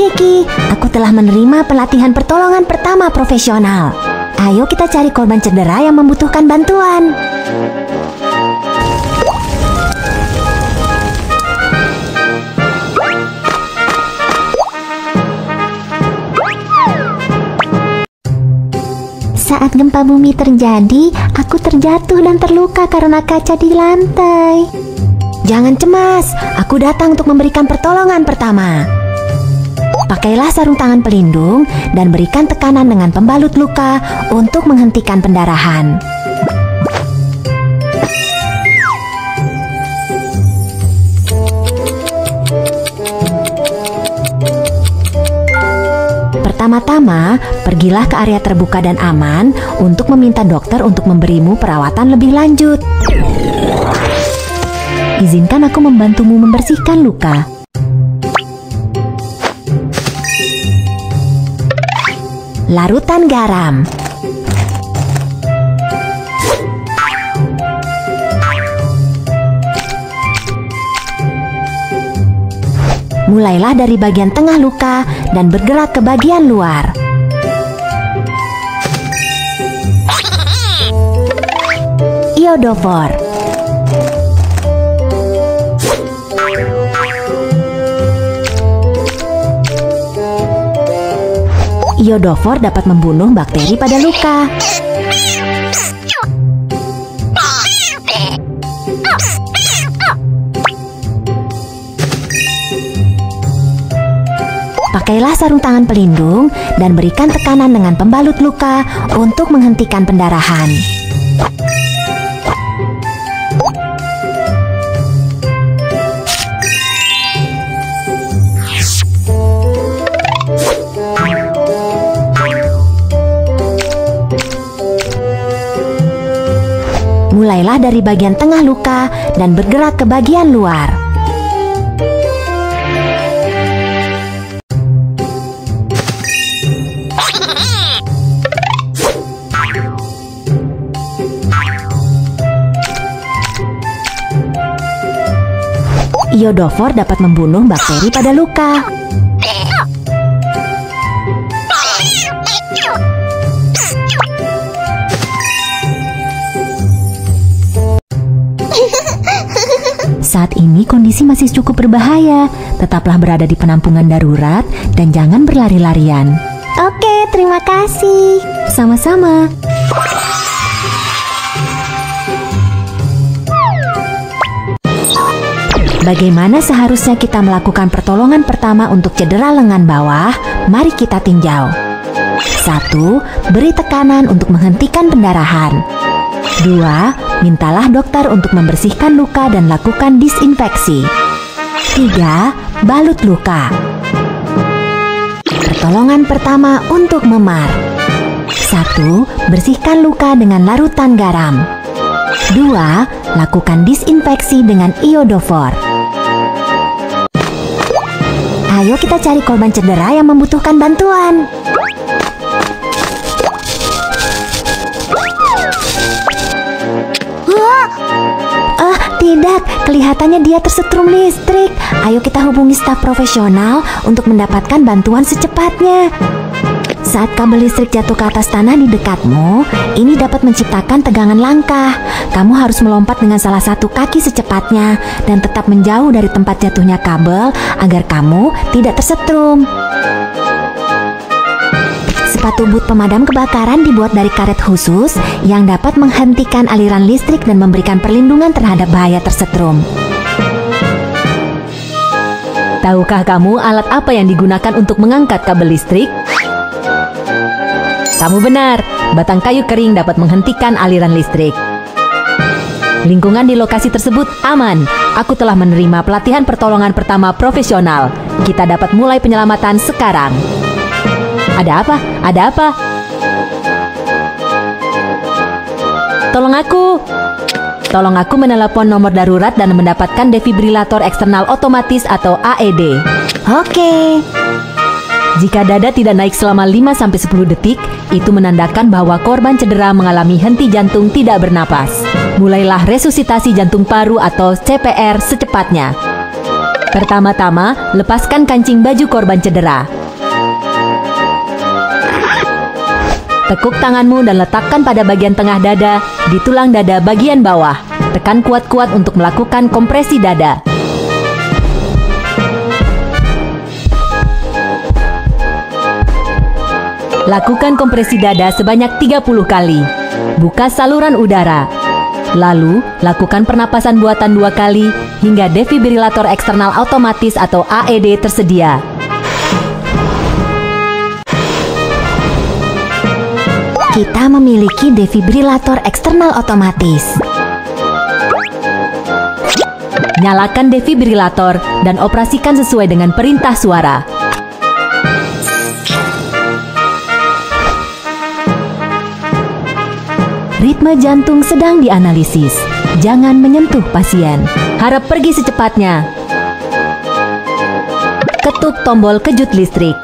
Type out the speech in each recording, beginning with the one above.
Kiki, aku telah menerima pelatihan pertolongan pertama profesional. Ayo kita cari korban cedera yang membutuhkan bantuan. Saat gempa bumi terjadi, aku terjatuh dan terluka karena kaca di lantai. Jangan cemas, aku datang untuk memberikan pertolongan pertama. Pakailah sarung tangan pelindung dan berikan tekanan dengan pembalut luka untuk menghentikan pendarahan. Pertama-tama, pergilah ke area terbuka dan aman untuk meminta dokter untuk memberimu perawatan lebih lanjut. Izinkan aku membantumu membersihkan luka. Larutan garam. Mulailah dari bagian tengah luka dan bergerak ke bagian luar. Iodofor. Iodofor dapat membunuh bakteri pada luka. Pakailah sarung tangan pelindung dan berikan tekanan dengan pembalut luka untuk menghentikan pendarahan. Mulailah dari bagian tengah luka dan bergerak ke bagian luar. Iodofor dapat membunuh bakteri pada luka. Saat ini kondisi masih cukup berbahaya. Tetaplah berada di penampungan darurat dan jangan berlari-larian. Oke, terima kasih. Sama-sama. Bagaimana seharusnya kita melakukan pertolongan pertama untuk cedera lengan bawah? Mari kita tinjau. 1. Beri tekanan untuk menghentikan pendarahan. 2. Mintalah dokter untuk membersihkan luka dan lakukan disinfeksi. 3. Balut luka. Pertolongan pertama untuk memar. 1. Bersihkan luka dengan larutan garam. 2. Lakukan disinfeksi dengan iodofor. Ayo kita cari korban cedera yang membutuhkan bantuan. Tidak, kelihatannya dia tersetrum listrik. Ayo kita hubungi staf profesional untuk mendapatkan bantuan secepatnya. Saat kabel listrik jatuh ke atas tanah di dekatmu, ini dapat menciptakan tegangan langkah. Kamu harus melompat dengan salah satu kaki secepatnya dan tetap menjauh dari tempat jatuhnya kabel agar kamu tidak tersetrum. Sepatu boot pemadam kebakaran dibuat dari karet khusus yang dapat menghentikan aliran listrik dan memberikan perlindungan terhadap bahaya tersetrum. Tahukah kamu alat apa yang digunakan untuk mengangkat kabel listrik? Kamu benar, batang kayu kering dapat menghentikan aliran listrik. Lingkungan di lokasi tersebut aman. Aku telah menerima pelatihan pertolongan pertama profesional. Kita dapat mulai penyelamatan sekarang. Ada apa? Ada apa? Tolong aku! Tolong aku menelepon nomor darurat dan mendapatkan defibrilator eksternal otomatis atau AED. Oke. Jika dada tidak naik selama 5-10 detik, itu menandakan bahwa korban cedera mengalami henti jantung tidak bernapas. Mulailah resusitasi jantung paru atau CPR secepatnya. Pertama-tama, lepaskan kancing baju korban cedera. Tekuk tanganmu dan letakkan pada bagian tengah dada, di tulang dada bagian bawah. Tekan kuat-kuat untuk melakukan kompresi dada. Lakukan kompresi dada sebanyak 30 kali. Buka saluran udara. Lalu, lakukan pernapasan buatan 2 kali hingga defibrilator eksternal otomatis atau AED tersedia. Kita memiliki defibrilator eksternal otomatis. Nyalakan defibrilator dan operasikan sesuai dengan perintah suara. Ritme jantung sedang dianalisis. Jangan menyentuh pasien. Harap pergi secepatnya. Ketuk tombol kejut listrik.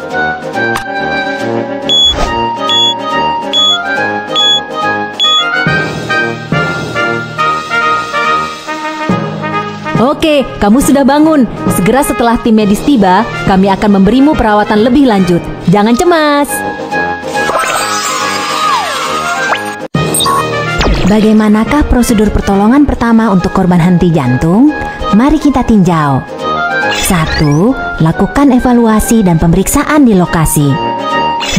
Oke, kamu sudah bangun. Segera setelah tim medis tiba, kami akan memberimu perawatan lebih lanjut. Jangan cemas. Bagaimanakah prosedur pertolongan pertama untuk korban henti jantung? Mari kita tinjau. 1. Lakukan evaluasi dan pemeriksaan di lokasi.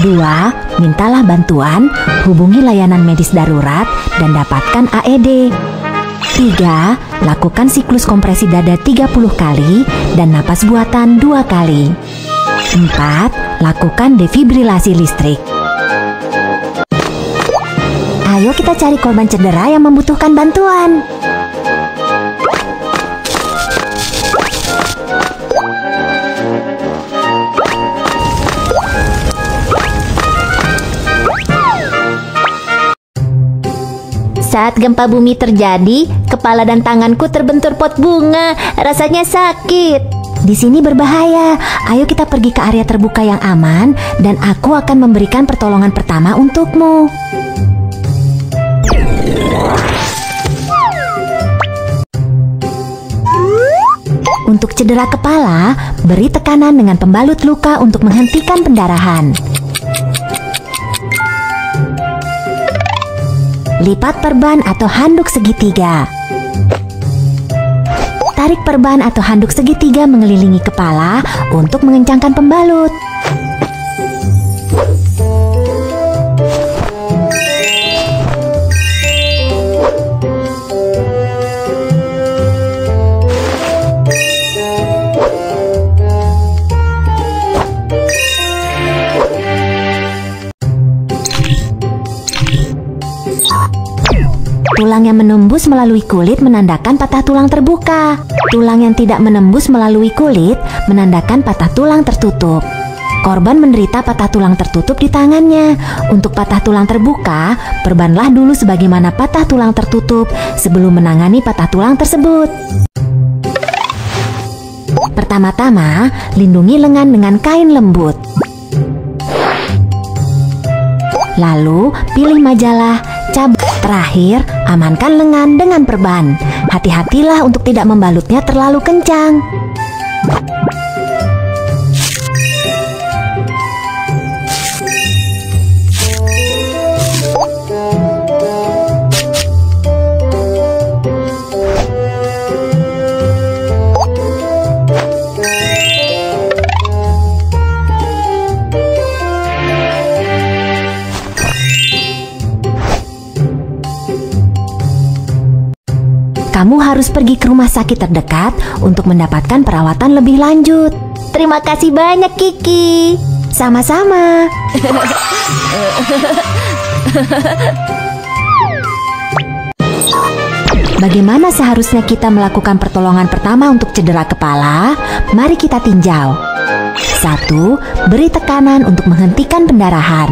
2. Mintalah bantuan, hubungi layanan medis darurat, dan dapatkan AED. 3. Lakukan siklus kompresi dada 30 kali dan napas buatan 2 kali. 4. Lakukan defibrilasi listrik. Ayo kita cari korban cedera yang membutuhkan bantuan. Saat gempa bumi terjadi, kepala dan tanganku terbentur pot bunga. Rasanya sakit. Di sini berbahaya. Ayo kita pergi ke area terbuka yang aman dan aku akan memberikan pertolongan pertama untukmu. Untuk cedera kepala, beri tekanan dengan pembalut luka untuk menghentikan pendarahan. Lipat perban atau handuk segitiga. Tarik perban atau handuk segitiga mengelilingi kepala untuk mengencangkan pembalut. Tulang yang menembus melalui kulit menandakan patah tulang terbuka. Tulang yang tidak menembus melalui kulit menandakan patah tulang tertutup. Korban menderita patah tulang tertutup di tangannya. Untuk patah tulang terbuka, perbanlah dulu sebagaimana patah tulang tertutup sebelum menangani patah tulang tersebut. Pertama-tama, lindungi lengan dengan kain lembut. Lalu, pilih majalah, cabut. Terakhir, amankan lengan dengan perban. Hati-hatilah untuk tidak membalutnya terlalu kencang. Kamu harus pergi ke rumah sakit terdekat untuk mendapatkan perawatan lebih lanjut. Terima kasih banyak, Kiki. Sama-sama. Bagaimana seharusnya kita melakukan pertolongan pertama untuk cedera kepala? Mari kita tinjau. 1. Beri tekanan untuk menghentikan pendarahan.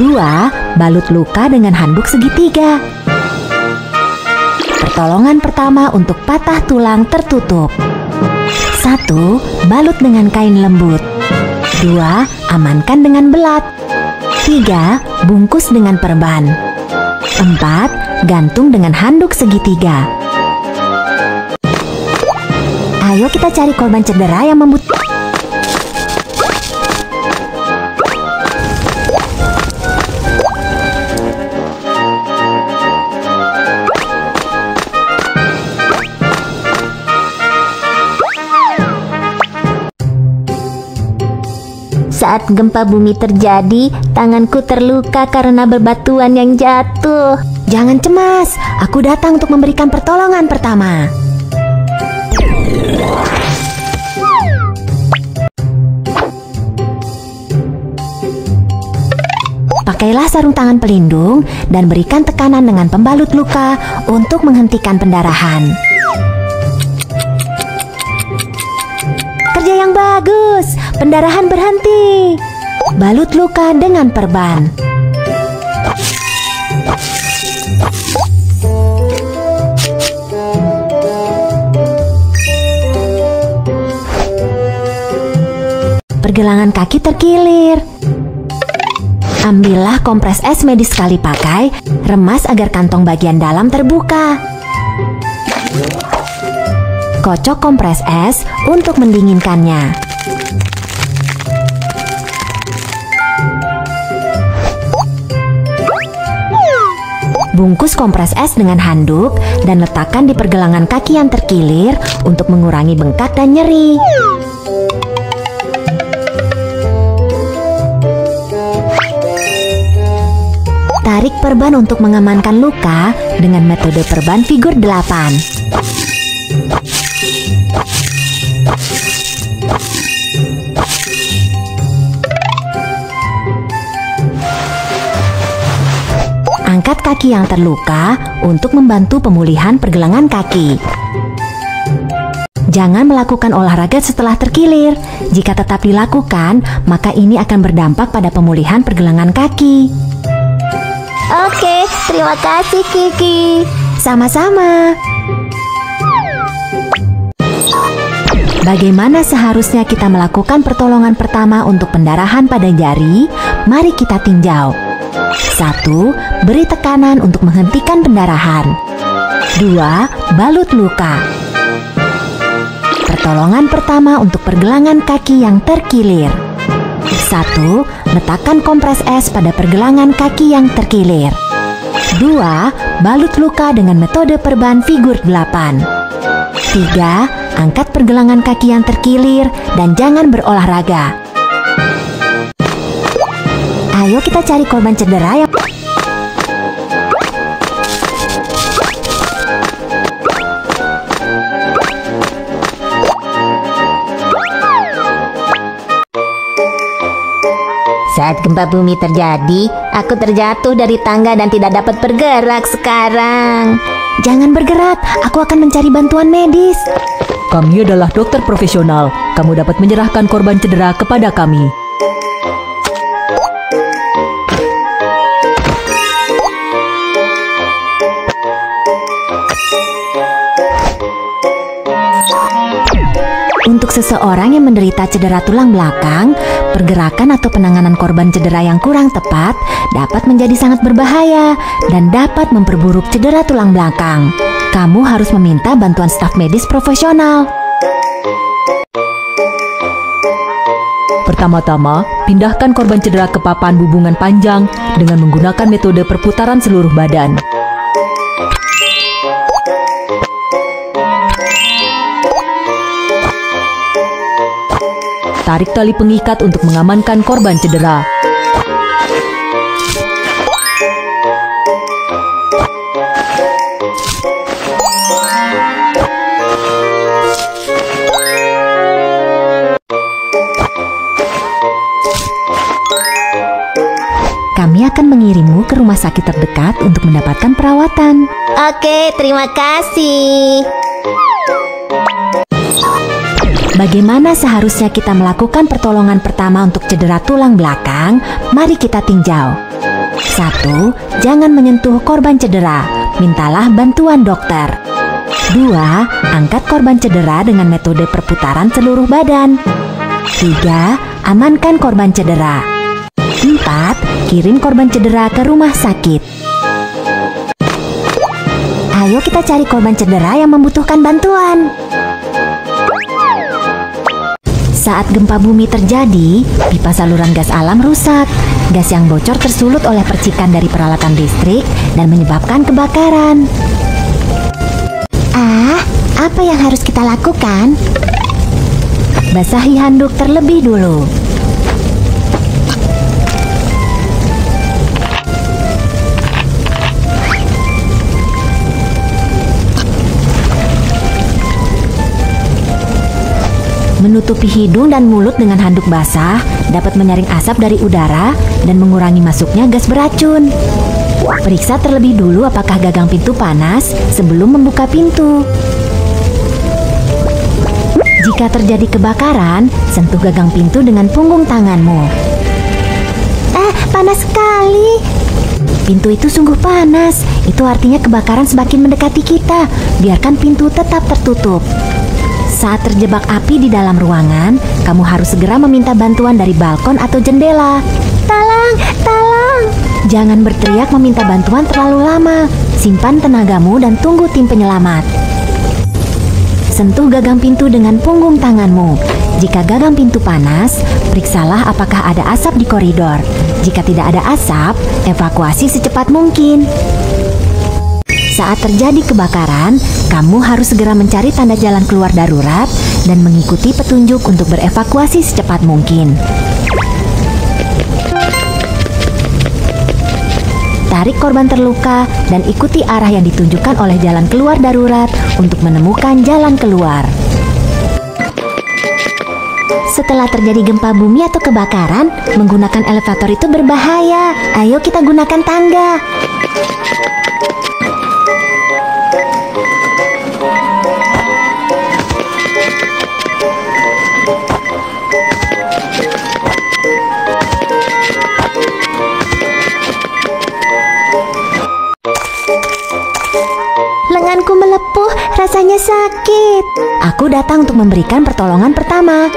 2. Balut luka dengan handuk segitiga. Pertolongan pertama untuk patah tulang tertutup. 1. Balut dengan kain lembut. 2. Amankan dengan belat. 3. Bungkus dengan perban. 4. Gantung dengan handuk segitiga. Ayo kita cari korban cedera yang membutuhkan. Saat gempa bumi terjadi, tanganku terluka karena bebatuan yang jatuh. Jangan cemas, aku datang untuk memberikan pertolongan pertama. Pakailah sarung tangan pelindung dan berikan tekanan dengan pembalut luka untuk menghentikan pendarahan. Kerja yang bagus, pendarahan berhenti. Balut luka dengan perban. Pergelangan kaki terkilir. Ambillah kompres es medis sekali pakai, remas agar kantong bagian dalam terbuka. Kocok kompres es untuk mendinginkannya. Bungkus kompres es dengan handuk dan letakkan di pergelangan kaki yang terkilir untuk mengurangi bengkak dan nyeri. Tarik perban untuk mengamankan luka dengan metode perban figur 8. Angkat kaki yang terluka untuk membantu pemulihan pergelangan kaki. Jangan melakukan olahraga setelah terkilir. Jika tetap dilakukan, maka ini akan berdampak pada pemulihan pergelangan kaki. Oke, terima kasih Kiki. Sama-sama. Bagaimana seharusnya kita melakukan pertolongan pertama untuk pendarahan pada jari? Mari kita tinjau. 1. Beri tekanan untuk menghentikan pendarahan. 2. Balut luka. Pertolongan pertama untuk pergelangan kaki yang terkilir. 1. Letakkan kompres es pada pergelangan kaki yang terkilir. 2. Balut luka dengan metode perban figur 8. 3. Angkat pergelangan kaki yang terkilir dan jangan berolahraga. Ayo kita cari korban cedera yang... Saat gempa bumi terjadi, aku terjatuh dari tangga dan tidak dapat bergerak sekarang. Jangan bergerak, aku akan mencari bantuan medis. Kami adalah dokter profesional. Kamu dapat menyerahkan korban cedera kepada kami. Untuk seseorang yang menderita cedera tulang belakang, pergerakan atau penanganan korban cedera yang kurang tepat dapat menjadi sangat berbahaya dan dapat memperburuk cedera tulang belakang. Kamu harus meminta bantuan staf medis profesional. Pertama-tama, pindahkan korban cedera ke papan hubungan panjang dengan menggunakan metode perputaran seluruh badan. Tarik tali pengikat untuk mengamankan korban cedera. Kami akan mengirimmu ke rumah sakit terdekat untuk mendapatkan perawatan. Oke, terima kasih. Bagaimana seharusnya kita melakukan pertolongan pertama untuk cedera tulang belakang? Mari kita tinjau. 1. Jangan menyentuh korban cedera. Mintalah bantuan dokter. 2. Angkat korban cedera dengan metode perputaran seluruh badan. 3. Amankan korban cedera. 4. Kirim korban cedera ke rumah sakit. Ayo kita cari korban cedera yang membutuhkan bantuan. Saat gempa bumi terjadi, pipa saluran gas alam rusak. Gas yang bocor tersulut oleh percikan dari peralatan listrik dan menyebabkan kebakaran. Apa yang harus kita lakukan? Basahi handuk terlebih dulu. Menutupi hidung dan mulut dengan handuk basah dapat menyaring asap dari udara dan mengurangi masuknya gas beracun. Periksa terlebih dulu apakah gagang pintu panas sebelum membuka pintu. Jika terjadi kebakaran, sentuh gagang pintu dengan punggung tanganmu. Panas sekali. Pintu itu sungguh panas. Itu artinya kebakaran semakin mendekati kita. Biarkan pintu tetap tertutup. Saat terjebak api di dalam ruangan, kamu harus segera meminta bantuan dari balkon atau jendela. Tolong, tolong. Jangan berteriak meminta bantuan terlalu lama. Simpan tenagamu dan tunggu tim penyelamat. Sentuh gagang pintu dengan punggung tanganmu. Jika gagang pintu panas, periksalah apakah ada asap di koridor. Jika tidak ada asap, evakuasi secepat mungkin. Saat terjadi kebakaran, kamu harus segera mencari tanda jalan keluar darurat dan mengikuti petunjuk untuk berevakuasi secepat mungkin. Tarik korban terluka dan ikuti arah yang ditunjukkan oleh jalan keluar darurat untuk menemukan jalan keluar. Setelah terjadi gempa bumi atau kebakaran, menggunakan elevator itu berbahaya. Ayo kita gunakan tangga. Lenganku melepuh, rasanya sakit. Aku datang untuk memberikan pertolongan pertama.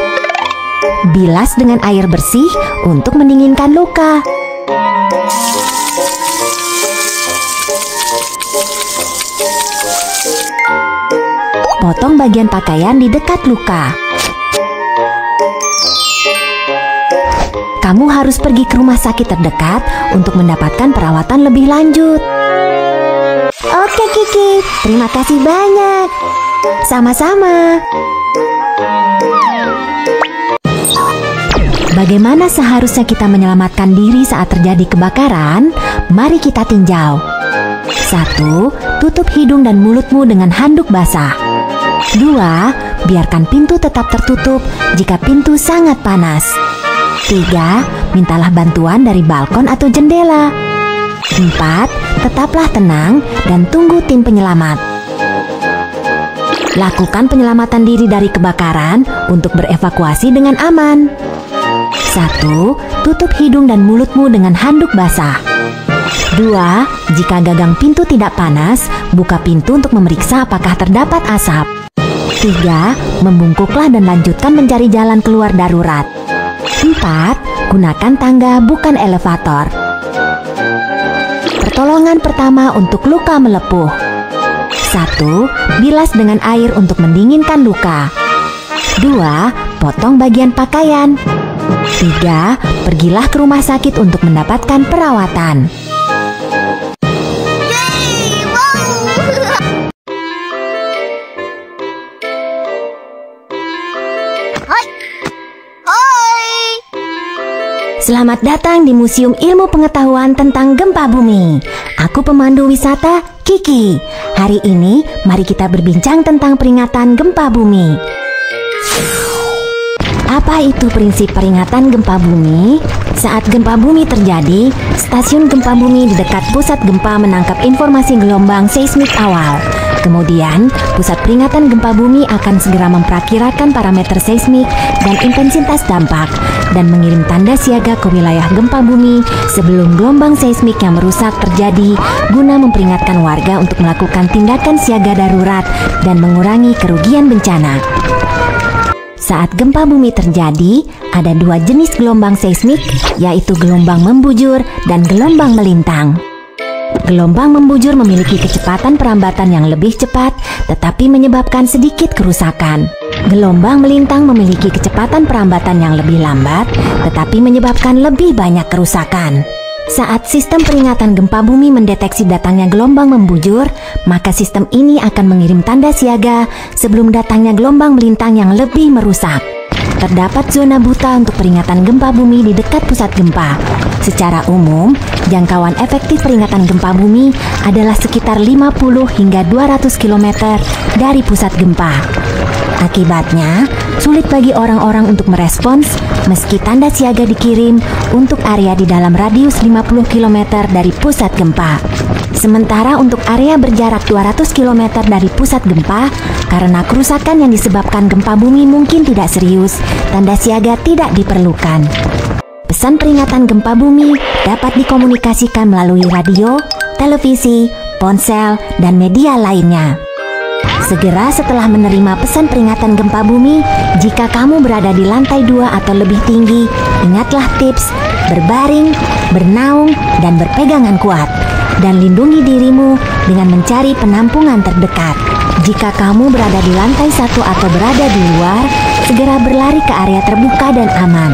Bilas dengan air bersih untuk mendinginkan luka. Potong bagian pakaian di dekat luka. Kamu harus pergi ke rumah sakit terdekat untuk mendapatkan perawatan lebih lanjut. Oke Kiki, terima kasih banyak. Sama-sama. Bagaimana seharusnya kita menyelamatkan diri saat terjadi kebakaran? Mari kita tinjau. 1. Tutup hidung dan mulutmu dengan handuk basah. 2. Biarkan pintu tetap tertutup jika pintu sangat panas. 3. Mintalah bantuan dari balkon atau jendela. 4. Tetaplah tenang dan tunggu tim penyelamat. Lakukan penyelamatan diri dari kebakaran untuk berevakuasi dengan aman. 1. Tutup hidung dan mulutmu dengan handuk basah. 2. Jika gagang pintu tidak panas, buka pintu untuk memeriksa apakah terdapat asap. 3. Membungkuklah dan lanjutkan mencari jalan keluar darurat. 4. Gunakan tangga bukan elevator. Pertolongan pertama untuk luka melepuh. 1. Bilas dengan air untuk mendinginkan luka. 2. Potong bagian pakaian. 3. Pergilah ke rumah sakit untuk mendapatkan perawatan. Selamat datang di Museum Ilmu Pengetahuan tentang Gempa Bumi. Aku pemandu wisata Kiki. Hari ini mari kita berbincang tentang peringatan gempa bumi. Apa itu prinsip peringatan gempa bumi? Saat gempa bumi terjadi, stasiun gempa bumi di dekat pusat gempa menangkap informasi gelombang seismik awal. Kemudian, pusat peringatan gempa bumi akan segera memperkirakan parameter seismik dan intensitas dampak dan mengirim tanda siaga ke wilayah gempa bumi sebelum gelombang seismik yang merusak terjadi guna memperingatkan warga untuk melakukan tindakan siaga darurat dan mengurangi kerugian bencana. Saat gempa bumi terjadi, ada dua jenis gelombang seismik, yaitu gelombang membujur dan gelombang melintang. Gelombang membujur memiliki kecepatan perambatan yang lebih cepat, tetapi menyebabkan sedikit kerusakan. Gelombang melintang memiliki kecepatan perambatan yang lebih lambat, tetapi menyebabkan lebih banyak kerusakan. Saat sistem peringatan gempa bumi mendeteksi datangnya gelombang membujur, maka sistem ini akan mengirim tanda siaga sebelum datangnya gelombang melintang yang lebih merusak. Terdapat zona buta untuk peringatan gempa bumi di dekat pusat gempa. Secara umum, jangkauan efektif peringatan gempa bumi adalah sekitar 50 hingga 200 km dari pusat gempa. Akibatnya, sulit bagi orang-orang untuk merespons meski tanda siaga dikirim untuk area di dalam radius 50 km dari pusat gempa. Sementara untuk area berjarak 200 km dari pusat gempa, karena kerusakan yang disebabkan gempa bumi mungkin tidak serius, tanda siaga tidak diperlukan. Pesan peringatan gempa bumi dapat dikomunikasikan melalui radio, televisi, ponsel, dan media lainnya. Segera setelah menerima pesan peringatan gempa bumi, jika kamu berada di lantai 2 atau lebih tinggi, ingatlah tips berbaring, bernaung, dan berpegangan kuat. Dan lindungi dirimu dengan mencari penampungan terdekat. Jika kamu berada di lantai 1 atau berada di luar, segera berlari ke area terbuka dan aman.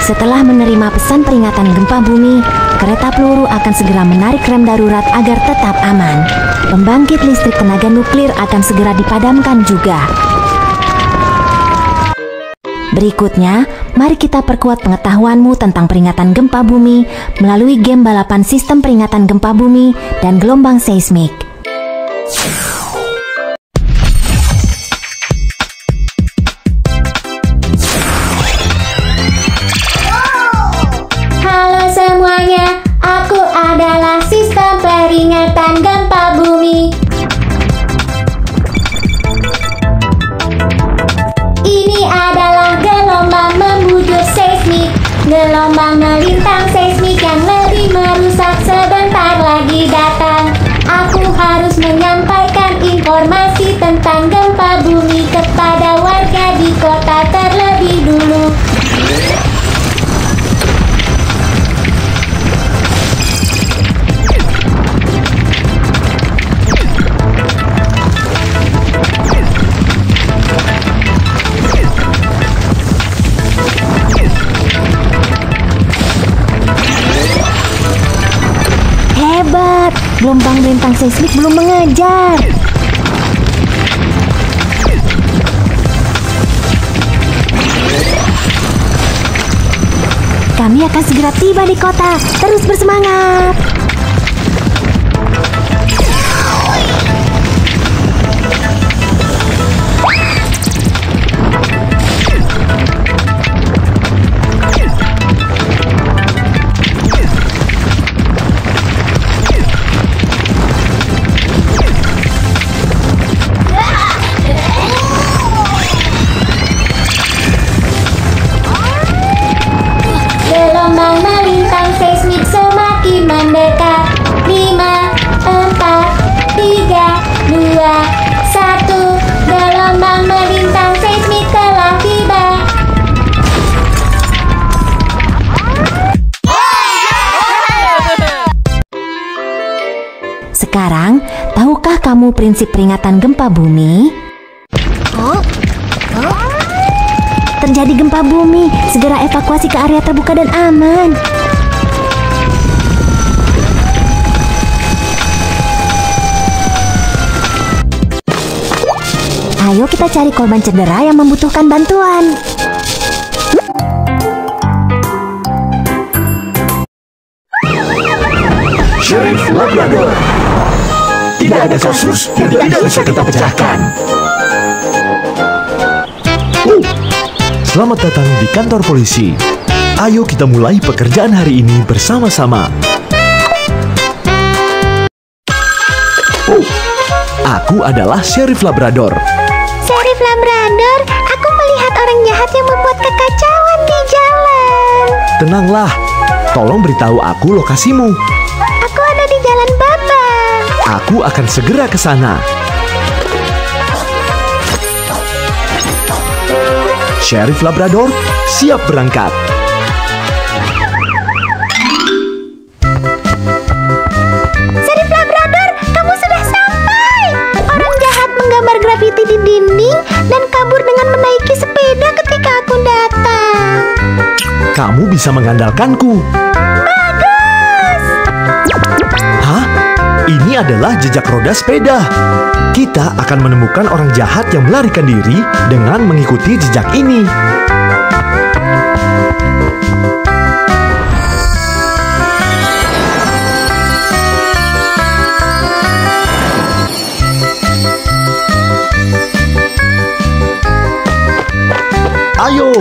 Setelah menerima pesan peringatan gempa bumi, kereta peluru akan segera menarik rem darurat agar tetap aman. Pembangkit listrik tenaga nuklir akan segera dipadamkan juga. Berikutnya, mari kita perkuat pengetahuanmu tentang peringatan gempa bumi melalui game balapan sistem peringatan gempa bumi dan gelombang seismik. Halo semuanya, aku adalah sistem peringatan gempa bumi. Ini adalah gelombang membujur seismik, gelombang melintang seismik yang lebih merusak sebentar lagi datang. Aku harus menyampaikan informasi tentang gempa bumi kepada warga di kota terlebih dulu. Hebat, gelombang melintang seismik belum mengejar. Kami akan segera tiba di kota. Terus bersemangat. Gelombang melintang seismik semakin mendekat. 5, 4, 3, 2, 1. Gelombang melintang seismik telah tiba. Sekarang, tahukah kamu prinsip peringatan gempa bumi? Terjadi gempa bumi, segera evakuasi ke area terbuka dan aman. Ayo kita cari korban cedera yang membutuhkan bantuan. Sheriff Labrador. Tidak ada kasus yang tidak bisa kita pecahkan. Selamat datang di kantor polisi. Ayo kita mulai pekerjaan hari ini bersama-sama. Aku adalah Sheriff Labrador. Sheriff Labrador, aku melihat orang jahat yang membuat kekacauan di jalan. Tenanglah, tolong beritahu aku lokasimu. Aku ada di Jalan Baba. Aku akan segera ke sana. Sheriff Labrador, siap berangkat. Sheriff di dinding dan kabur dengan menaiki sepeda ketika aku datang. Kamu bisa mengandalkanku. Bagus! Hah? Ini adalah jejak roda sepeda. Kita akan menemukan orang jahat yang melarikan diri dengan mengikuti jejak ini. Ayo!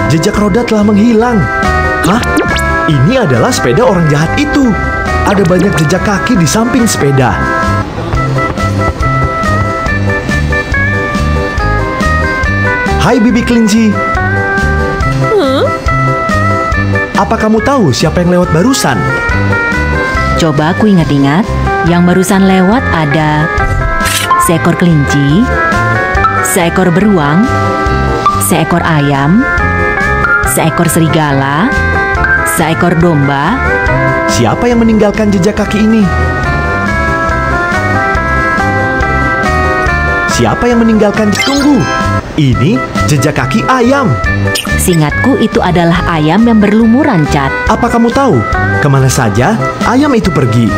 Jejak roda telah menghilang. Hah? Ini adalah sepeda orang jahat itu. Ada banyak jejak kaki di samping sepeda. Hai Bibi Kelinci. Apa kamu tahu siapa yang lewat barusan? Coba aku ingat-ingat. Yang barusan lewat ada seekor kelinci, seekor beruang, seekor ayam, seekor serigala, seekor domba. Siapa yang meninggalkan jejak kaki ini? Siapa yang meninggalkan? Tunggu. Ini jejak kaki ayam. Seingatku itu adalah ayam yang berlumuran, Cat. Apa kamu tahu kemana saja ayam itu pergi?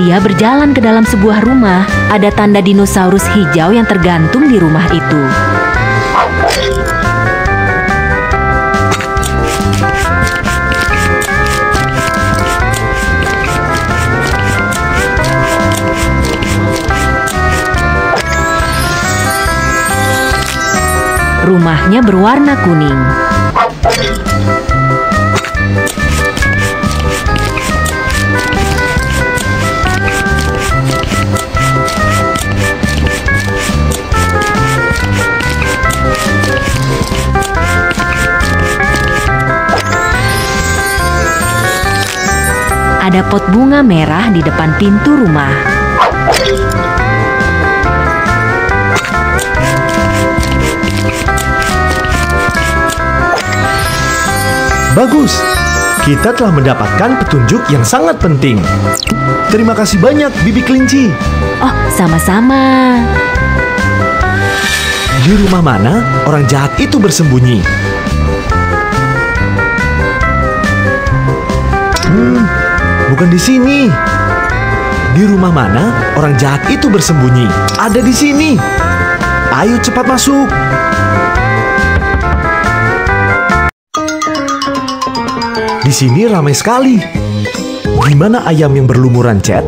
Dia berjalan ke dalam sebuah rumah. Ada tanda dinosaurus hijau yang tergantung di rumah itu. Rumahnya berwarna kuning. Ada pot bunga merah di depan pintu rumah. Bagus, kita telah mendapatkan petunjuk yang sangat penting. Terima kasih banyak, Bibi Kelinci. Oh, sama-sama. Di rumah mana orang jahat itu bersembunyi? Bukan di sini. Di rumah mana orang jahat itu bersembunyi? Ada di sini. Ayo cepat masuk. Di sini ramai sekali. Di mana ayam yang berlumuran, Cat?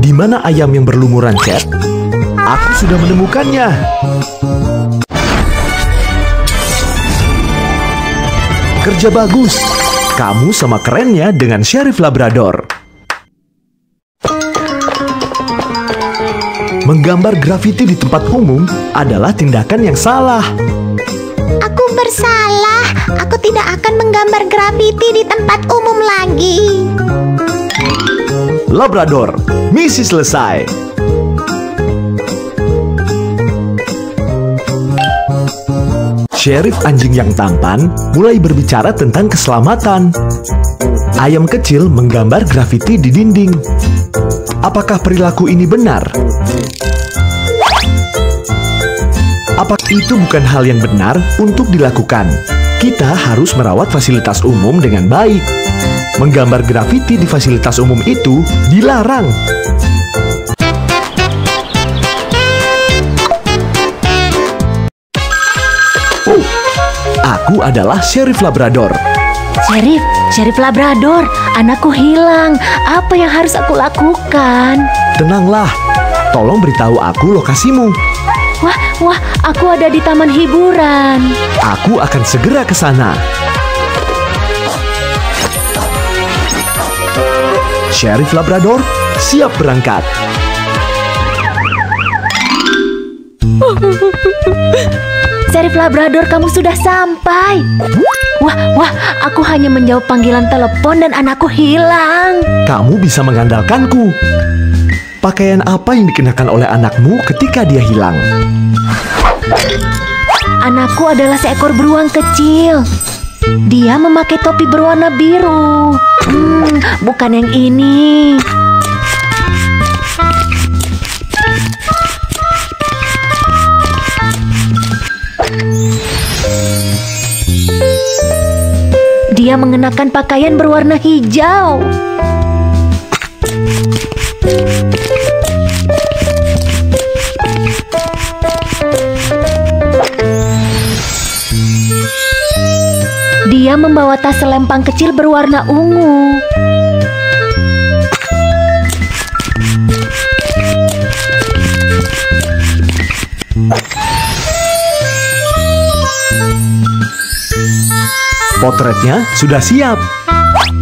Di mana ayam yang berlumuran, Cat? Aku sudah menemukannya. Kerja bagus. Kamu sama kerennya dengan Sheriff Labrador. Menggambar grafiti di tempat umum adalah tindakan yang salah. Aku bersalah. Aku tidak akan menggambar grafiti di tempat umum lagi. Labrador, misi selesai. Sheriff anjing yang tampan mulai berbicara tentang keselamatan. Ayam kecil menggambar grafiti di dinding. Apakah perilaku ini benar? Apa itu bukan hal yang benar untuk dilakukan? Kita harus merawat fasilitas umum dengan baik. Menggambar grafiti di fasilitas umum itu dilarang. Oh, aku adalah Sheriff Labrador. Sheriff Labrador, anakku hilang. Apa yang harus aku lakukan? Tenanglah, tolong beritahu aku lokasimu. Wah, aku ada di taman hiburan. Aku akan segera ke sana. Sheriff Labrador, siap berangkat. Sheriff Labrador, kamu sudah sampai. Wah, aku hanya menjawab panggilan telepon dan anakku hilang. Kamu bisa mengandalkanku. Pakaian apa yang dikenakan oleh anakmu ketika dia hilang? Anakku adalah seekor beruang kecil. Dia memakai topi berwarna biru. Bukan yang ini. Dia mengenakan pakaian berwarna hijau. Dia membawa tas selempang kecil berwarna ungu. Potretnya sudah siap.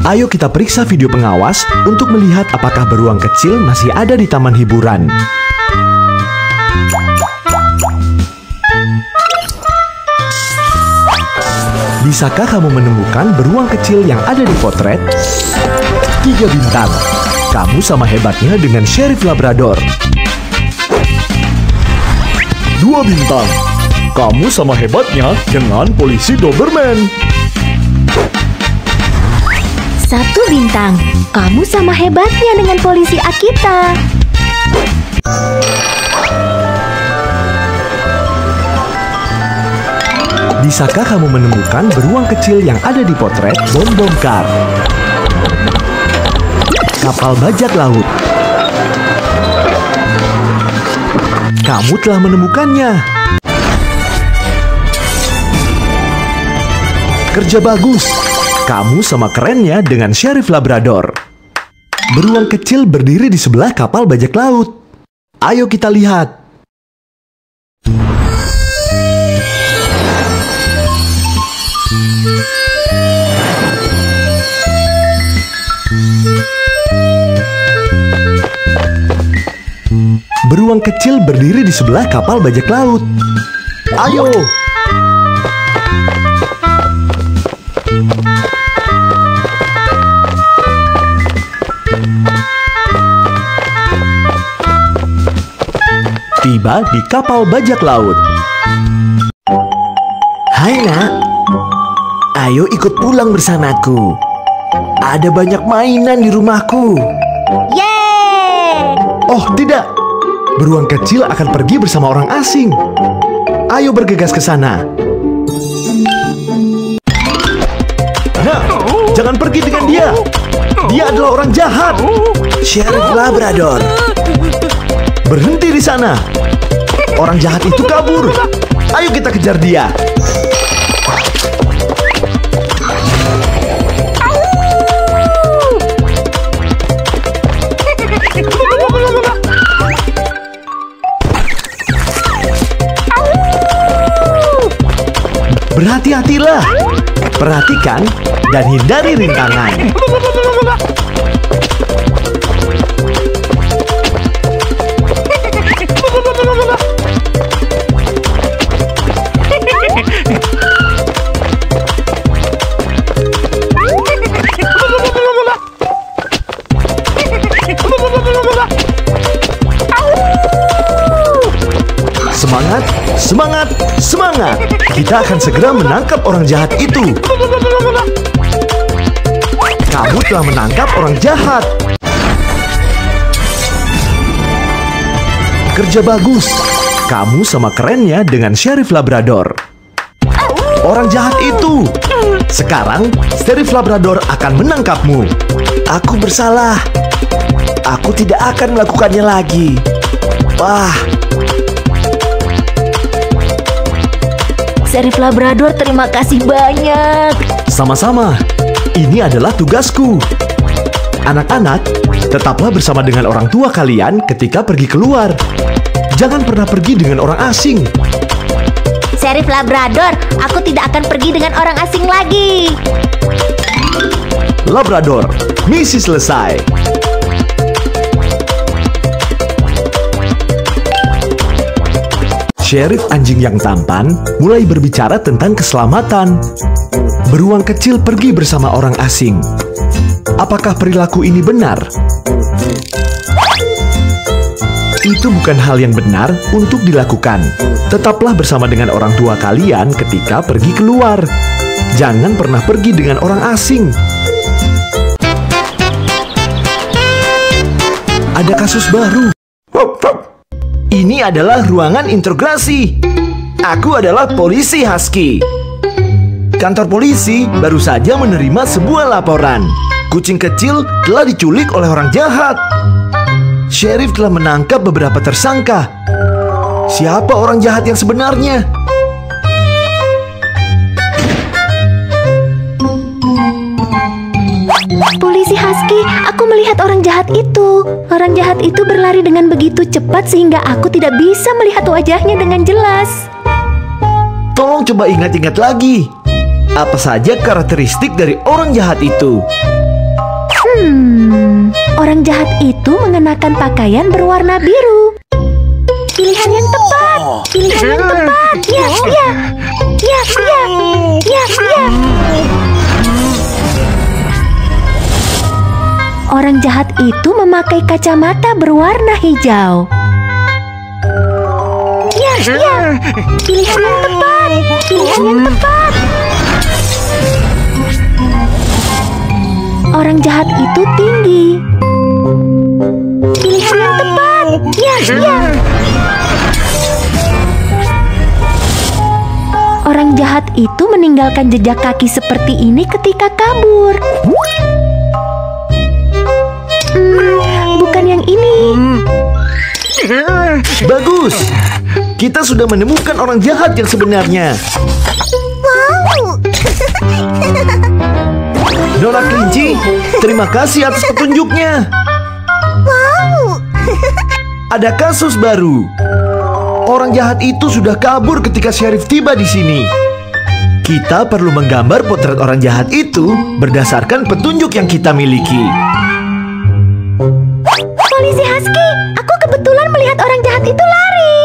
Ayo kita periksa video pengawas untuk melihat apakah beruang kecil masih ada di taman hiburan. Bisakah kamu menemukan beruang kecil yang ada di potret? 3 bintang. Kamu sama hebatnya dengan Sheriff Labrador. 2 bintang. Kamu sama hebatnya dengan polisi Doberman. 1 bintang. Kamu sama hebatnya dengan polisi Akita. Bisakah kamu menemukan beruang kecil yang ada di potret Bom Bongkar? Kapal bajak laut. Kamu telah menemukannya. Kerja bagus. Kamu sama kerennya dengan Sheriff Labrador. Beruang kecil berdiri di sebelah kapal bajak laut. Ayo kita lihat. Beruang kecil berdiri di sebelah kapal bajak laut. Ayo! Tiba di kapal bajak laut. Hai nak, ayo ikut pulang bersamaku. Ada banyak mainan di rumahku. Yeay! Oh tidak, beruang kecil akan pergi bersama orang asing. Ayo bergegas ke sana. Nah, jangan pergi dengan dia. Dia adalah orang jahat. Sheriff Labrador. Berhenti di sana. Orang jahat itu kabur. Ayo kita kejar dia. Berhati-hatilah. Perhatikan dan hindari rintangan. Semangat, semangat, semangat. Kita akan segera menangkap orang jahat itu. Kamu telah menangkap orang jahat. Kerja bagus. Kamu sama kerennya dengan Sheriff Labrador. Orang jahat itu. Sekarang, Sheriff Labrador akan menangkapmu. Aku bersalah. Aku tidak akan melakukannya lagi. Wah. Sheriff Labrador, terima kasih banyak. Sama-sama. Ini adalah tugasku. Anak-anak, tetaplah bersama dengan orang tua kalian ketika pergi keluar. Jangan pernah pergi dengan orang asing. Sheriff Labrador, aku tidak akan pergi dengan orang asing lagi. Labrador, misi selesai. Sheriff anjing yang tampan mulai berbicara tentang keselamatan. Beruang kecil pergi bersama orang asing. Apakah perilaku ini benar? Itu bukan hal yang benar untuk dilakukan. Tetaplah bersama dengan orang tua kalian ketika pergi keluar. Jangan pernah pergi dengan orang asing. Ada kasus baru. Ini adalah ruangan interogasi. Aku adalah polisi Husky. Kantor polisi baru saja menerima sebuah laporan. Kucing kecil telah diculik oleh orang jahat. Sheriff telah menangkap beberapa tersangka. Siapa orang jahat yang sebenarnya? Polisi Husky, aku melihat orang jahat itu. Orang jahat itu berlari dengan begitu cepat sehingga aku tidak bisa melihat wajahnya dengan jelas. Tolong coba ingat-ingat lagi. Apa saja karakteristik dari orang jahat itu? Orang jahat itu mengenakan pakaian berwarna biru. Pilihan yang tepat. Pilihan yang tepat. Ya. Orang jahat itu memakai kacamata berwarna hijau. Ya. Pilihan yang tepat. Pilihan yang tepat. Orang jahat itu tinggi. Pilihan yang tepat. Ya. Orang jahat itu meninggalkan jejak kaki seperti ini ketika kabur. Bukan yang ini. Bagus. Kita sudah menemukan orang jahat yang sebenarnya. Wow. Nona Kelinci, terima kasih atas petunjuknya. Wow. Ada kasus baru. Orang jahat itu sudah kabur ketika Sheriff tiba di sini. Kita perlu menggambar potret orang jahat itu berdasarkan petunjuk yang kita miliki. Polisi Husky, aku kebetulan melihat orang jahat itu lari.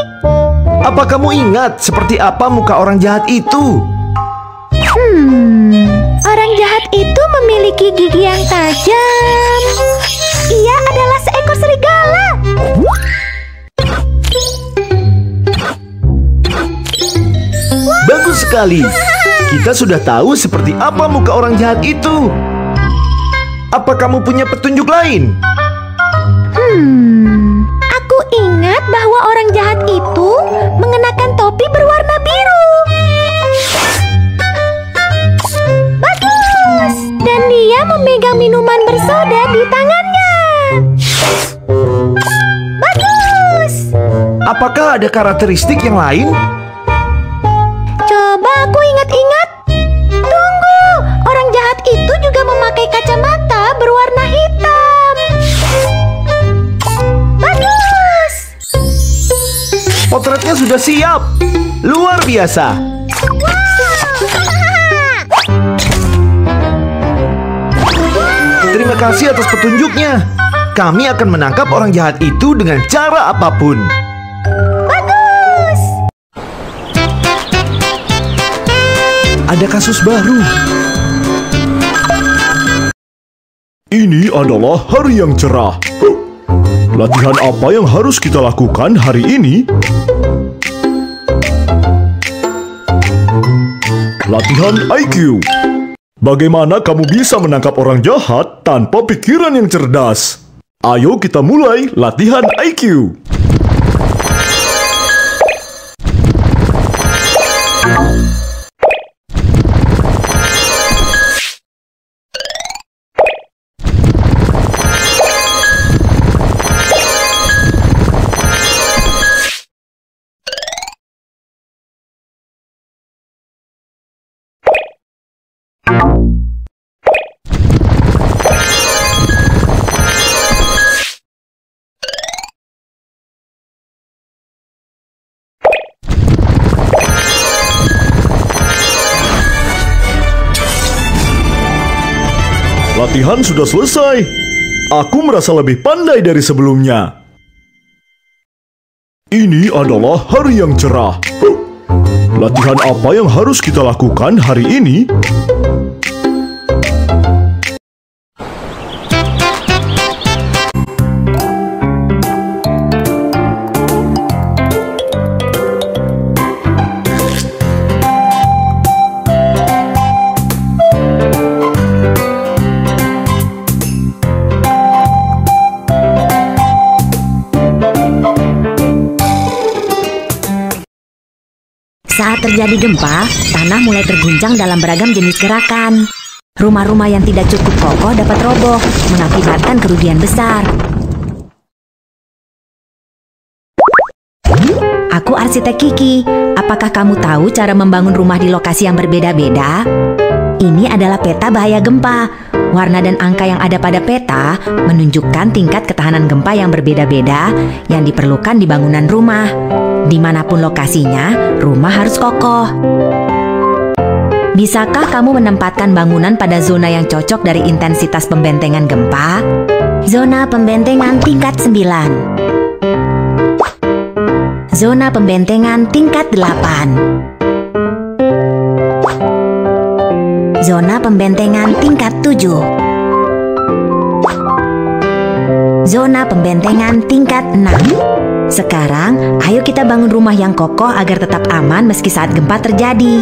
Apa kamu ingat seperti apa muka orang jahat itu? Orang jahat itu memiliki gigi yang tajam. Ia adalah seekor serigala. Bagus sekali. Kita sudah tahu seperti apa muka orang jahat itu. Apa kamu punya petunjuk lain? Aku ingat bahwa orang jahat itu mengenakan topi berwarna biru. Bagus! Dan dia memegang minuman bersoda di tangannya. Bagus! Apakah ada karakteristik yang lain? Coba aku ingat-ingat. Tunggu, orang jahat itu juga memakai kacamata berwarna hitam. Bagus! Potretnya sudah siap. Luar biasa. Terima kasih atas petunjuknya. Kami akan menangkap orang jahat itu dengan cara apapun. Bagus! Ada kasus baru. Ini adalah hari yang cerah. Latihan apa yang harus kita lakukan hari ini? Latihan IQ. Bagaimana kamu bisa menangkap orang jahat tanpa pikiran yang cerdas? Ayo kita mulai latihan IQ. Latihan sudah selesai. Aku merasa lebih pandai dari sebelumnya. Ini adalah hari yang cerah. Latihan apa yang harus kita lakukan hari ini? Saat terjadi gempa, tanah mulai terguncang dalam beragam jenis gerakan. Rumah-rumah yang tidak cukup kokoh dapat roboh, mengakibatkan kerugian besar. Aku arsitek Kiki. Apakah kamu tahu cara membangun rumah di lokasi yang berbeda-beda? Ini adalah peta bahaya gempa. Warna dan angka yang ada pada peta menunjukkan tingkat ketahanan gempa yang berbeda-beda yang diperlukan di bangunan rumah. Dimanapun lokasinya, rumah harus kokoh. Bisakah kamu menempatkan bangunan pada zona yang cocok dari intensitas pembentengan gempa? Zona pembentengan tingkat 9. Zona pembentengan tingkat 8. Zona pembentengan tingkat 7. Zona pembentengan tingkat 6. Sekarang, ayo kita bangun rumah yang kokoh agar tetap aman meski saat gempa terjadi.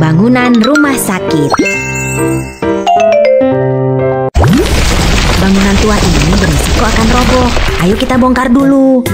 Bangunan rumah sakit. Bangunan tua ini berisiko akan roboh. Ayo kita bongkar dulu.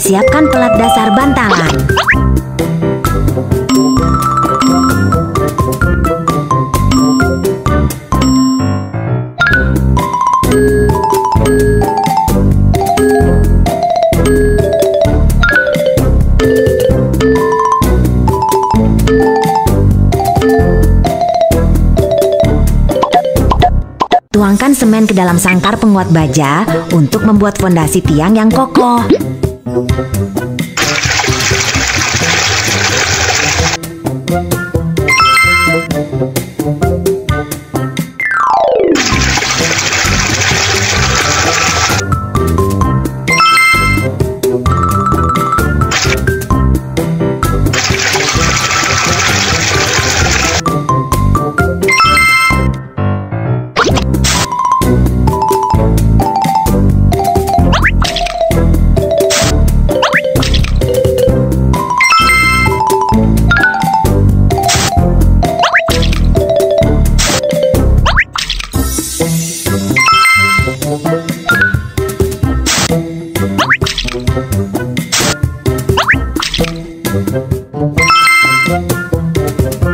Siapkan pelat dasar bantalan. Tuangkan semen ke dalam sangkar penguat baja untuk membuat fondasi tiang yang kokoh.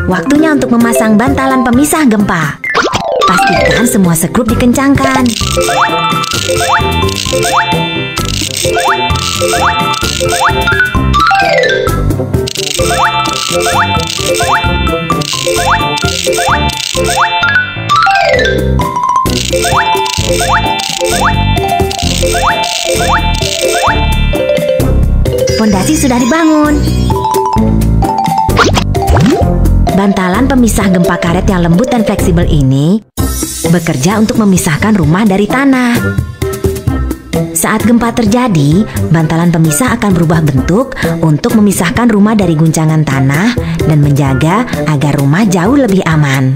Waktunya untuk memasang bantalan pemisah gempa. Pastikan semua skrup dikencangkan. Fondasi sudah dibangun. Bantalan pemisah gempa karet yang lembut dan fleksibel ini bekerja untuk memisahkan rumah dari tanah. Saat gempa terjadi, bantalan pemisah akan berubah bentuk untuk memisahkan rumah dari guncangan tanah dan menjaga agar rumah jauh lebih aman.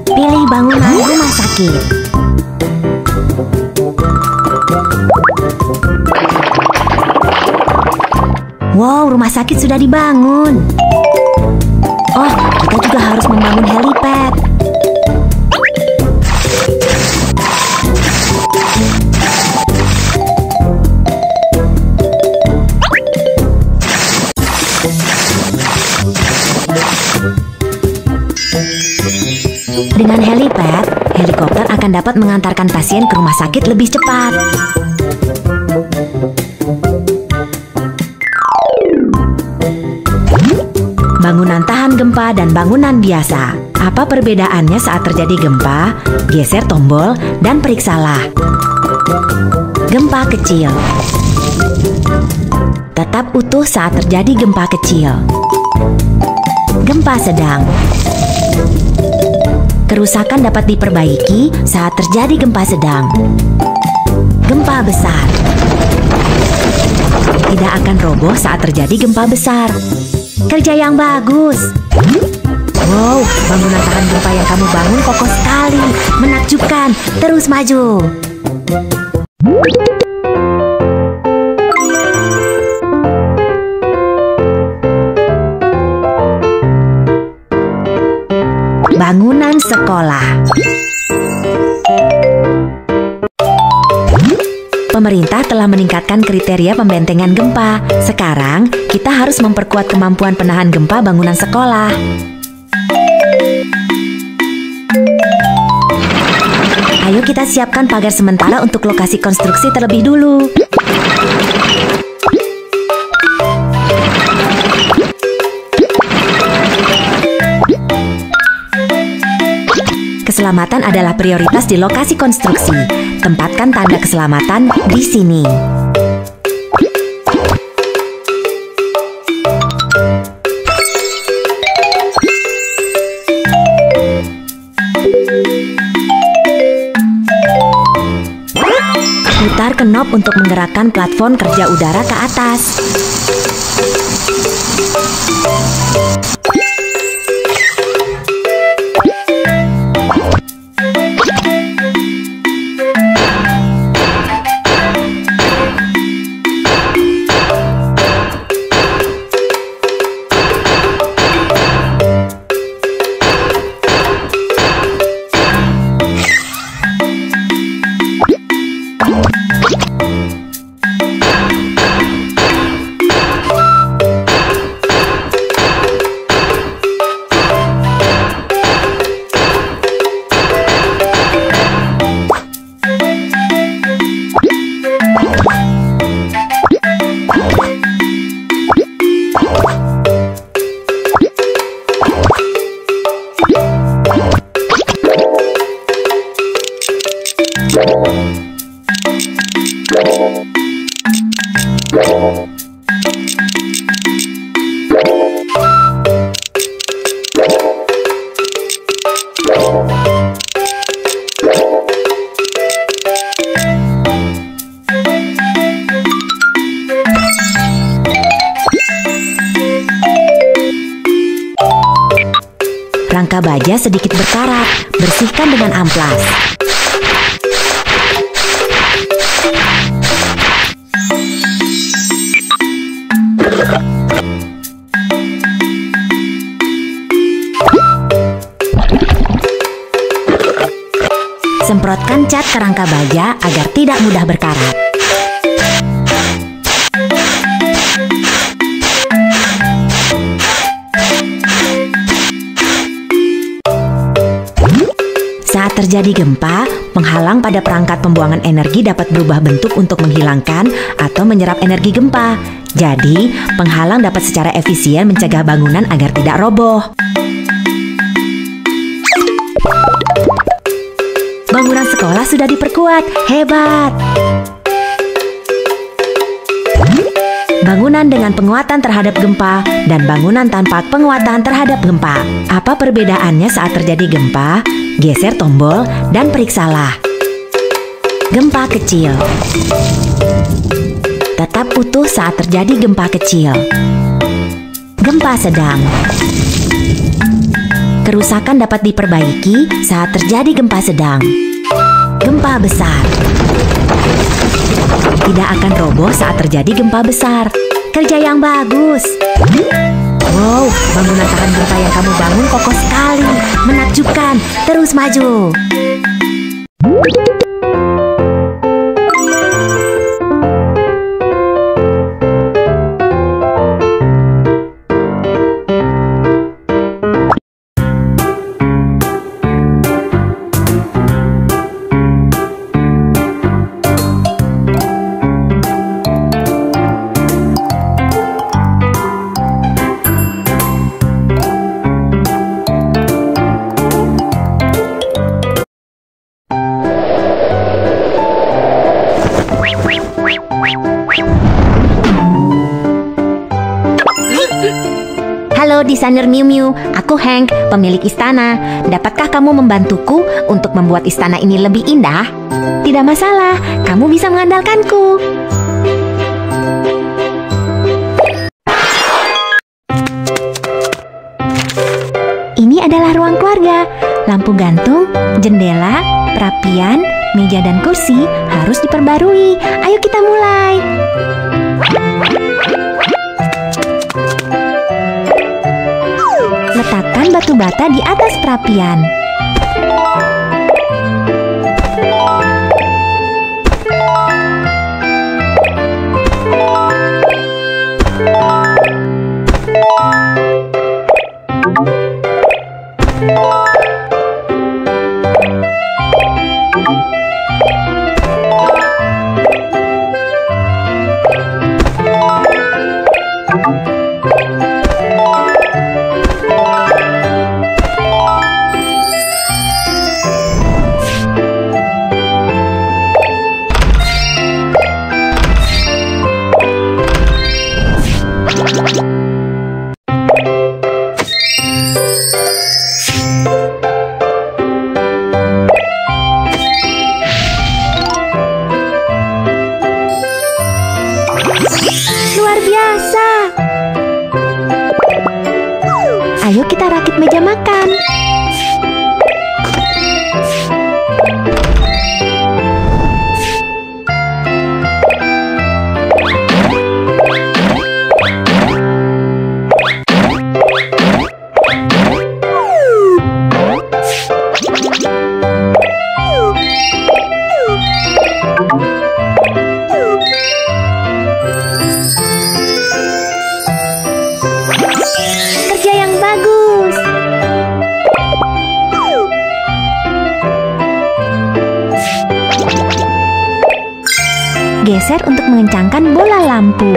Pilih bangunan rumah sakit. Wow, rumah sakit sudah dibangun. Oh, kita juga harus membangun helipad. Dengan helipad, helikopter akan dapat mengantarkan pasien ke rumah sakit lebih cepat. Bangunan tahan gempa dan bangunan biasa. Apa perbedaannya saat terjadi gempa? Geser tombol dan periksalah. Gempa kecil. Tetap utuh saat terjadi gempa kecil. Gempa sedang. Kerusakan dapat diperbaiki saat terjadi gempa sedang. Gempa besar. Tidak akan roboh saat terjadi gempa besar. Kerja yang bagus. Wow, bangunan tahan gempa yang kamu bangun kokoh sekali. Menakjubkan. Terus maju. Bangunan sekolah. Pemerintah telah meningkatkan kriteria pembentengan gempa. Sekarang, kita harus memperkuat kemampuan penahan gempa bangunan sekolah. Ayo kita siapkan pagar sementara untuk lokasi konstruksi terlebih dulu. Keselamatan adalah prioritas di lokasi konstruksi. Tempatkan tanda keselamatan di sini. Putar knob untuk menggerakkan platform kerja udara ke atas. Rangka baja sedikit berkarat, bersihkan dengan amplas. Semprotkan cat ke rangka baja agar tidak mudah berkarat. Saat terjadi gempa, penghalang pada perangkat pembuangan energi dapat berubah bentuk untuk menghilangkan atau menyerap energi gempa. Jadi, penghalang dapat secara efisien mencegah bangunan agar tidak roboh. Bangunan sekolah sudah diperkuat. Hebat! bangunan dengan penguatan terhadap gempa, dan bangunan tanpa penguatan terhadap gempa. Apa perbedaannya saat terjadi gempa? Geser tombol dan periksalah. Gempa kecil tetap utuh saat terjadi gempa kecil. Gempa sedang, kerusakan dapat diperbaiki saat terjadi gempa sedang. Gempa besar tidak akan roboh saat terjadi gempa besar. Kerja yang bagus. Wow, bangunan tahan gempa yang kamu bangun kokoh sekali. Menakjubkan. Terus maju. Halo desainer Miu Miu, aku Hank, pemilik istana. Dapatkah kamu membantuku untuk membuat istana ini lebih indah? Tidak masalah, kamu bisa mengandalkanku. Ini adalah ruang keluarga. Lampu gantung, jendela, perapian, meja dan kursi harus diperbarui. Ayo kita mulai. Letakkan batu bata di atas perapian. Luar biasa. Ayo kita rakit meja makan. Kerja yang bagus. Geser untuk mengencangkan bola lampu.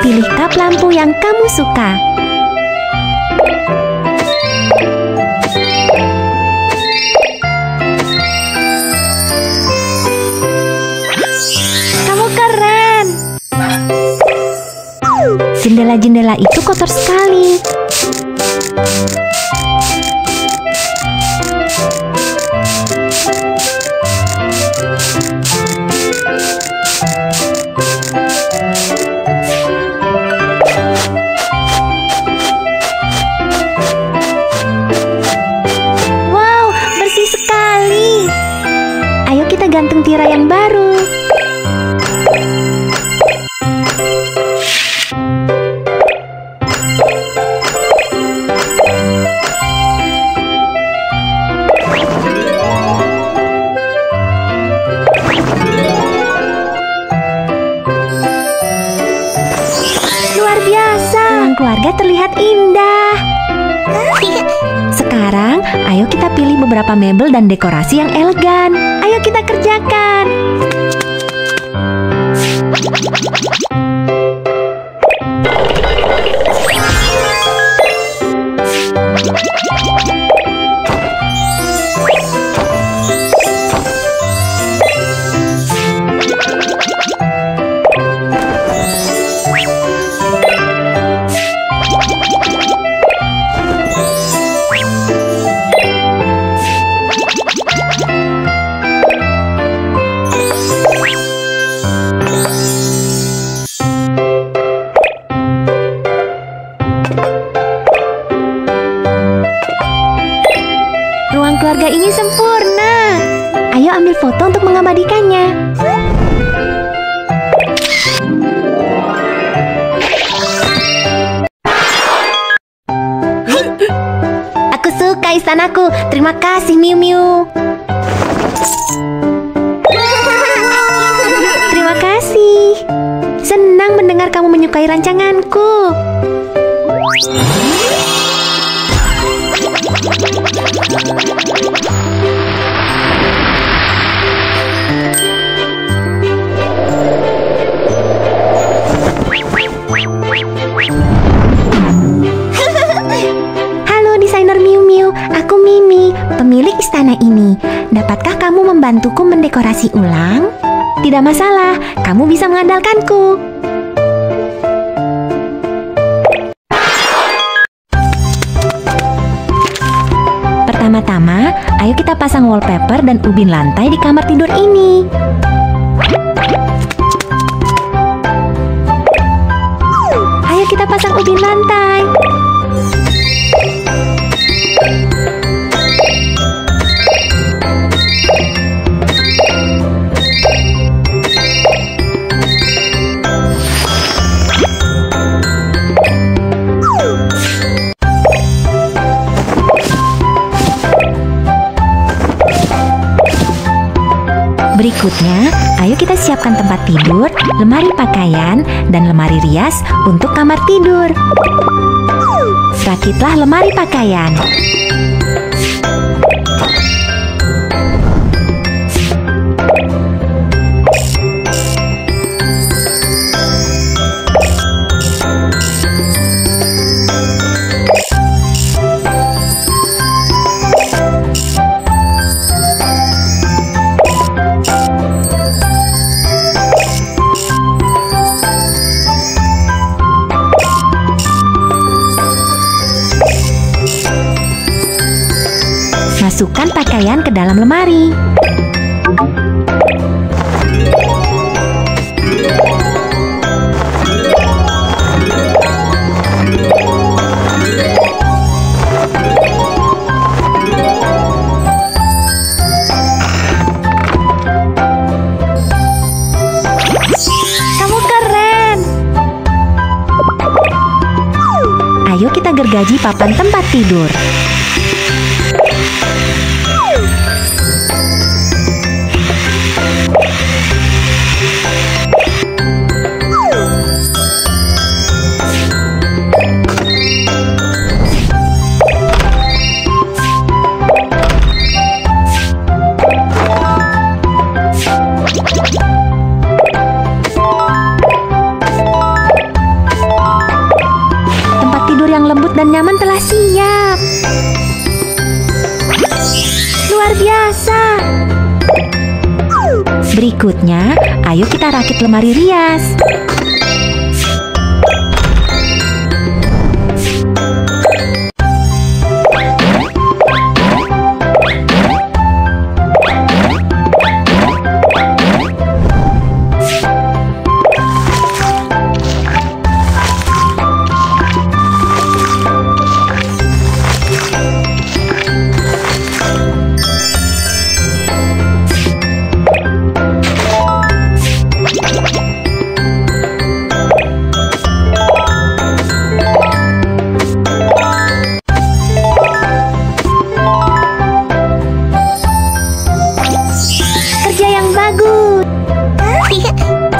Pilih kap lampu yang kamu suka. Kamu keren. Jendela-jendela itu kotor sekali. Wow, bersih sekali. Ayo kita gantung tirai yang baru. Luar biasa, ruang keluarga terlihat indah. Sekarang, ayo kita pilih beberapa mebel dan dekorasi yang elegan. Ayo kita kerjakan. Tangga ini sempurna. Ayo ambil foto untuk mengabadikannya. Aku suka istanaku. Terima kasih, Miu Miu. Terima kasih. Senang mendengar kamu menyukai rancanganku. Halo desainer Miu Miu, aku Mimi, pemilik istana ini. Dapatkah kamu membantuku mendekorasi ulang? Tidak masalah, kamu bisa mengandalkanku. Pertama-tama, ayo kita pasang wallpaper dan ubin lantai di kamar tidur ini. Ayo kita pasang ubin lantai. Berikutnya, ayo kita siapkan tempat tidur, lemari pakaian, dan lemari rias untuk kamar tidur. Rakitlah lemari pakaian. Masukkan pakaian ke dalam lemari. Kamu keren. Ayo kita gergaji papan tempat tidur. Dan nyaman telah siap. Luar biasa. Berikutnya, ayo kita rakit lemari rias.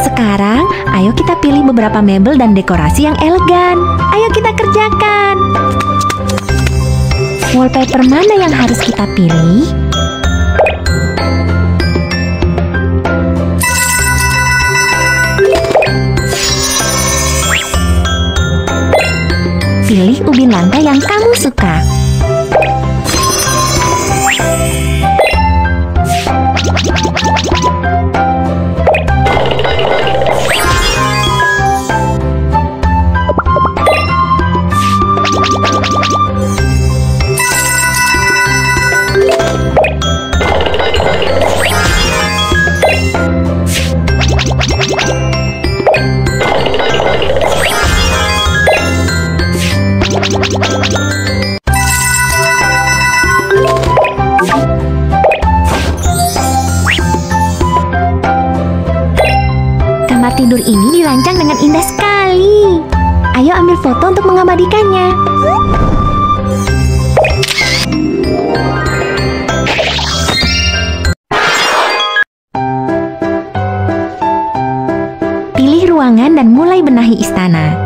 Sekarang, ayo kita pilih beberapa mebel dan dekorasi yang elegan. Ayo kita kerjakan. Wallpaper mana yang harus kita pilih? Pilih ubin lantai yang kamu suka. Kamar tidur ini dirancang dengan indah sekali. Ayo ambil foto untuk mengabadikannya. Pilih ruangan dan mulai benahi istana.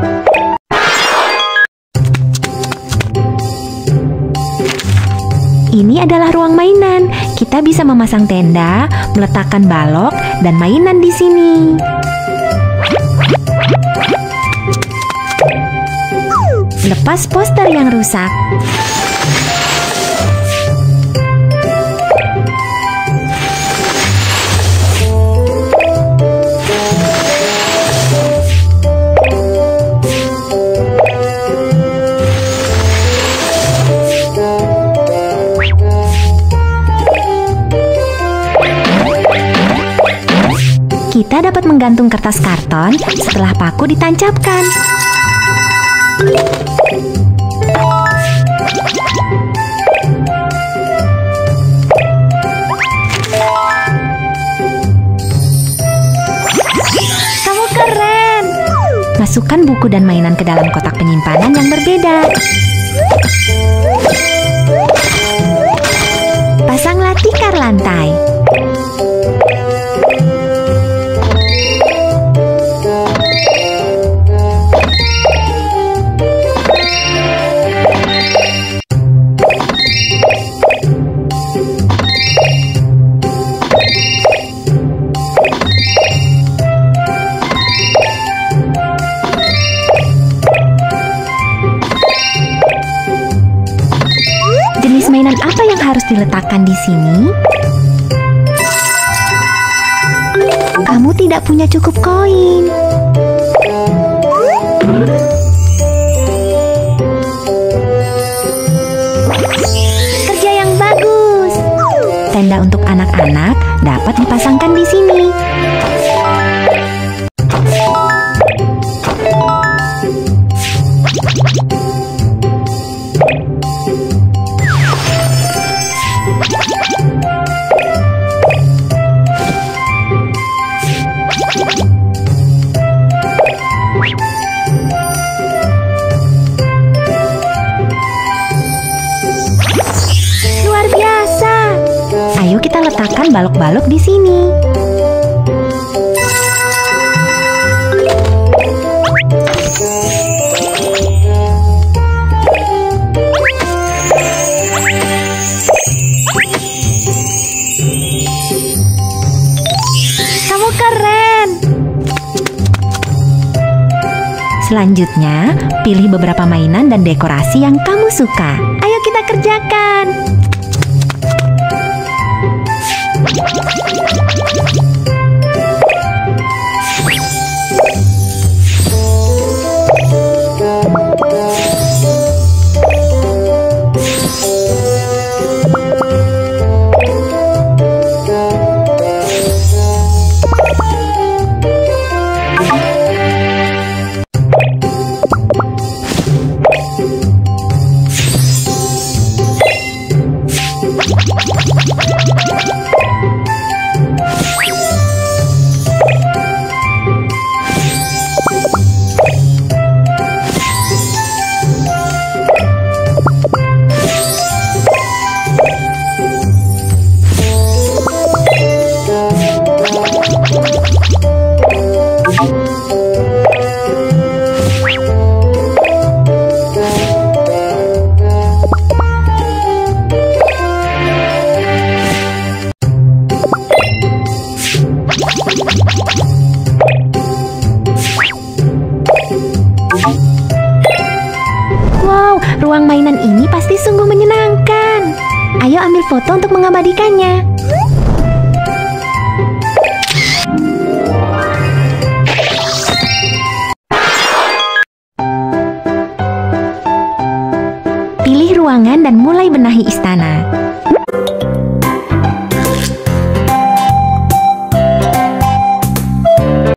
Ini adalah ruang mainan. Kita bisa memasang tenda, meletakkan balok, dan mainan di sini. Lepas poster yang rusak. Kita dapat menggantung kertas karton setelah paku ditancapkan. Kamu keren! Masukkan buku dan mainan ke dalam kotak penyimpanan yang berbeda. Pasanglah tikar lantai. Jenis mainan apa yang harus diletakkan di sini? Kamu tidak punya cukup koin. Kerja yang bagus. Tenda untuk anak-anak dapat dipasangkan di sini. Luar biasa. Ayo kita letakkan balok-balok di sini. Kamu keren. Selanjutnya, pilih beberapa mainan dan dekorasi yang kamu suka. Ayo kita kerjakan. Wow, ruang mainan ini pasti sungguh menyenangkan. Ayo ambil foto untuk mengabadikannya. Pilih ruangan dan mulai benahi istana.